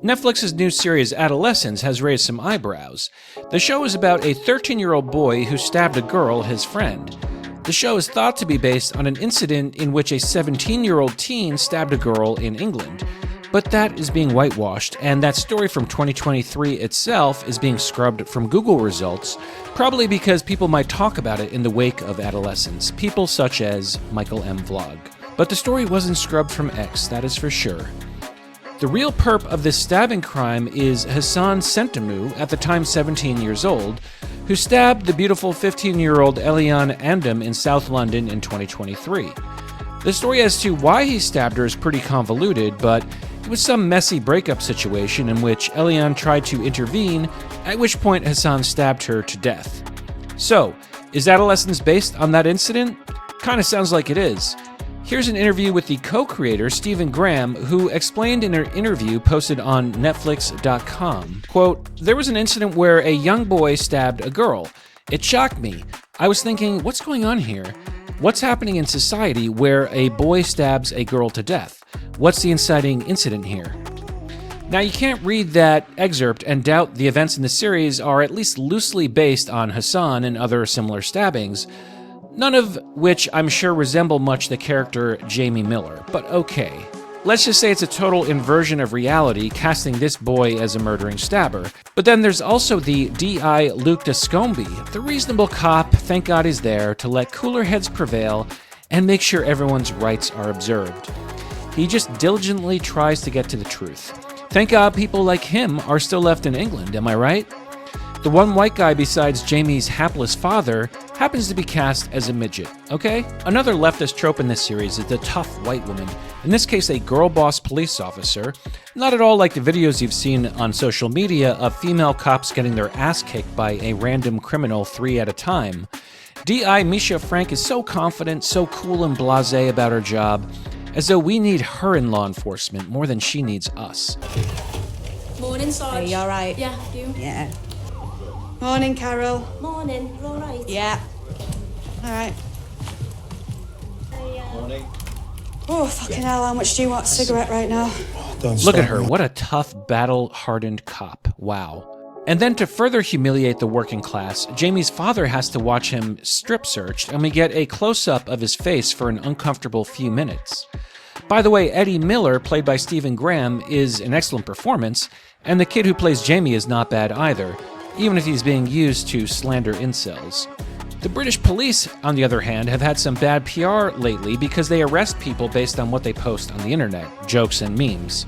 Netflix's new series Adolescence has raised some eyebrows. The show is about a 13-year-old boy who stabbed a girl, his friend. The show is thought to be based on an incident in which a 17-year-old teen stabbed a girl in England. But that is being whitewashed, and that story from 2023 itself is being scrubbed from Google results, probably because people might talk about it in the wake of Adolescence, people such as Michael M. Vlog. But the story wasn't scrubbed from X, that is for sure. The real perp of this stabbing crime is Hassan Sentamu, at the time 17 years old, who stabbed the beautiful 15-year-old Eliane Andam in South London in 2023. The story as to why he stabbed her is pretty convoluted, but it was some messy breakup situation in which Eliane tried to intervene, at which point Hassan stabbed her to death. So, is Adolescence based on that incident? Kinda sounds like it is. Here's an interview with the co-creator, Stephen Graham, who explained in an interview posted on Netflix.com, quote, "There was an incident where a young boy stabbed a girl. It shocked me. I was thinking, what's going on here? What's happening in society where a boy stabs a girl to death? What's the inciting incident here?" Now, you can't read that excerpt and doubt the events in the series are at least loosely based on Hassan and other similar stabbings, none of which I'm sure resemble much the character Jamie Miller, but okay. Let's just say it's a total inversion of reality, casting this boy as a murdering stabber. But then there's also the D.I. Luke Descombe, the reasonable cop, thank God he's there, to let cooler heads prevail and make sure everyone's rights are observed. He just diligently tries to get to the truth. Thank God people like him are still left in England, am I right? The one white guy besides Jamie's hapless father happens to be cast as a midget, okay? Another leftist trope in this series is the tough white woman, in this case a girl boss police officer, not at all like the videos you've seen on social media of female cops getting their ass kicked by a random criminal 3 at a time. D.I. Misha Frank is so confident, so cool and blasé about her job, as though we need her in law enforcement more than she needs us. Morning, Sarge. Are you alright? Yeah, you? Yeah. Morning, Carol. Morning, you alright? Yeah. Alright. Morning. Oh, fucking hell, how much do you want a cigarette right now? Look at her, what a tough, battle-hardened cop. Wow. And then to further humiliate the working class, Jamie's father has to watch him strip searched, and we get a close-up of his face for an uncomfortable few minutes. By the way, Eddie Miller, played by Stephen Graham, is an excellent performance, and the kid who plays Jamie is not bad either, even if he's being used to slander incels. The British police, on the other hand, have had some bad PR lately because they arrest people based on what they post on the internet, jokes and memes.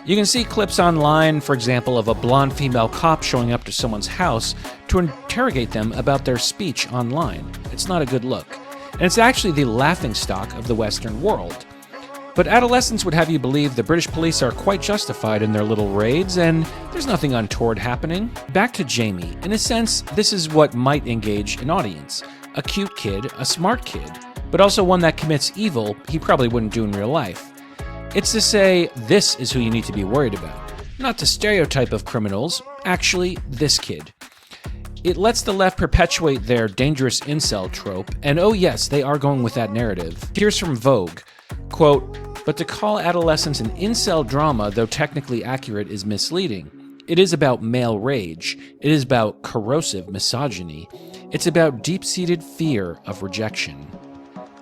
You can see clips online, for example, of a blonde female cop showing up to someone's house to interrogate them about their speech online. It's not a good look. And it's actually the laughingstock of the Western world. But Adolescence would have you believe the British police are quite justified in their little raids, and there's nothing untoward happening. Back to Jamie. In a sense, this is what might engage an audience. A cute kid, a smart kid, but also one that commits evil he probably wouldn't do in real life. It's to say, this is who you need to be worried about. Not the stereotype of criminals, actually, this kid. It lets the left perpetuate their dangerous incel trope, and oh yes, they are going with that narrative. Here's from Vogue, quote, "But to call Adolescence an incel drama, though technically accurate, is misleading. It is about male rage. It is about corrosive misogyny. It's about deep-seated fear of rejection."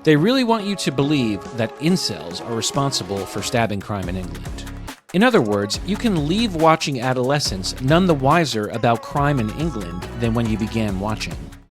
They really want you to believe that incels are responsible for stabbing crime in England. In other words, you can leave watching Adolescence none the wiser about crime in England than when you began watching.